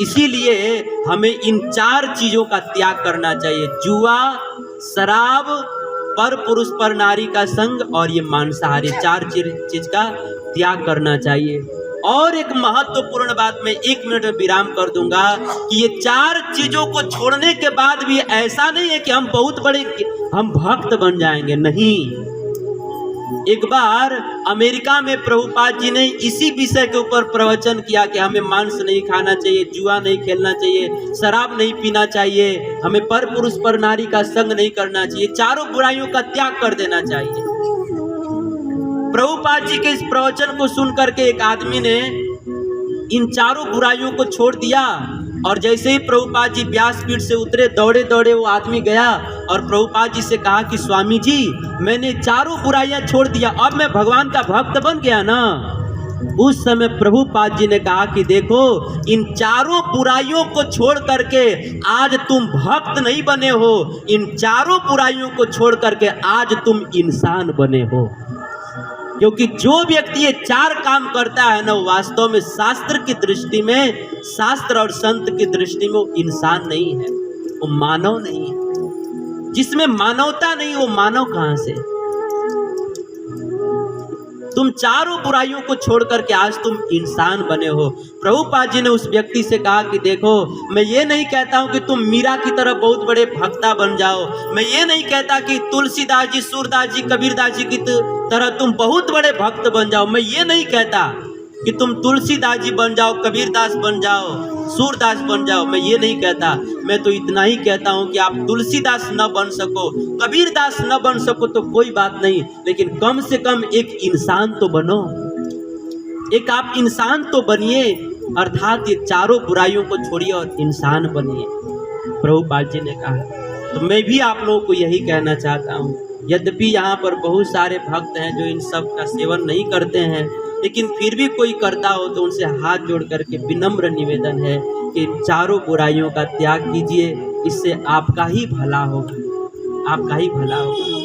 इसीलिए हमें इन 4 चीज़ों का त्याग करना चाहिए, जुआ, शराब, पर पुरुष पर नारी का संग और ये मांसाहारी 4 चीज़ का त्याग करना चाहिए। और एक महत्वपूर्ण बात मैं 1 मिनट में विराम कर दूंगा कि ये 4 चीज़ों को छोड़ने के बाद भी ऐसा नहीं है कि हम बहुत बड़े हम भक्त बन जाएंगे, नहीं। एक बार अमेरिका में प्रभुपाद जी ने इसी विषय के ऊपर प्रवचन किया कि हमें मांस नहीं खाना चाहिए, जुआ नहीं खेलना चाहिए, शराब नहीं पीना चाहिए, हमें पर पुरुष पर नारी का संग नहीं करना चाहिए, 4 बुराइयों का त्याग कर देना चाहिए। प्रभुपाद जी के इस प्रवचन को सुन करके एक आदमी ने इन 4 बुराइयों को छोड़ दिया और जैसे ही प्रभुपाद जी व्यासपीठ से उतरे, दौड़े दौड़े वो आदमी गया और प्रभुपाद जी से कहा कि स्वामी जी, मैंने 4 बुराइयां छोड़ दिया, अब मैं भगवान का भक्त बन गया ना। उस समय प्रभुपाद जी ने कहा कि देखो, इन 4 बुराइयों को छोड़ करके आज तुम भक्त नहीं बने हो, इन 4 बुराइयों को छोड़ करके आज तुम इंसान बने हो। क्योंकि जो व्यक्ति ये 4 काम करता है ना, वास्तव में शास्त्र की दृष्टि में, शास्त्र और संत की दृष्टि में वो इंसान नहीं है, वो मानव नहीं है। जिसमें मानवता नहीं, वो मानव कहां से? तुम 4 बुराइयों को छोड़ करके आज तुम इंसान बने हो। प्रभुपाद जी ने उस व्यक्ति से कहा कि देखो, मैं ये नहीं कहता हूं कि तुम मीरा की तरह बहुत बड़े भक्ता बन जाओ, मैं ये नहीं कहता कि तुलसीदास जी, सूरदास जी, कबीरदास जी की तरह तुम बहुत बड़े भक्त बन जाओ, मैं ये नहीं कहता कि तुम तुलसीदास जी बन जाओ, कबीरदास बन जाओ, सूरदास बन जाओ, मैं ये नहीं कहता। मैं तो इतना ही कहता हूँ कि आप तुलसीदास न बन सको, कबीरदास न बन सको तो कोई बात नहीं, लेकिन कम से कम एक इंसान तो बनो, एक आप इंसान तो बनिए, अर्थात ये 4 बुराइयों को छोड़िए और इंसान बनिए। प्रभुपाद जी ने कहा। तो मैं भी आप लोगों को यही कहना चाहता हूँ, यद्यपि यहाँ पर बहुत सारे भक्त हैं जो इन सब का सेवन नहीं करते हैं, लेकिन फिर भी कोई करता हो तो उनसे हाथ जोड़ करके विनम्र निवेदन है कि 4 बुराइयों का त्याग कीजिए, इससे आपका ही भला होगा, आपका ही भला होगा।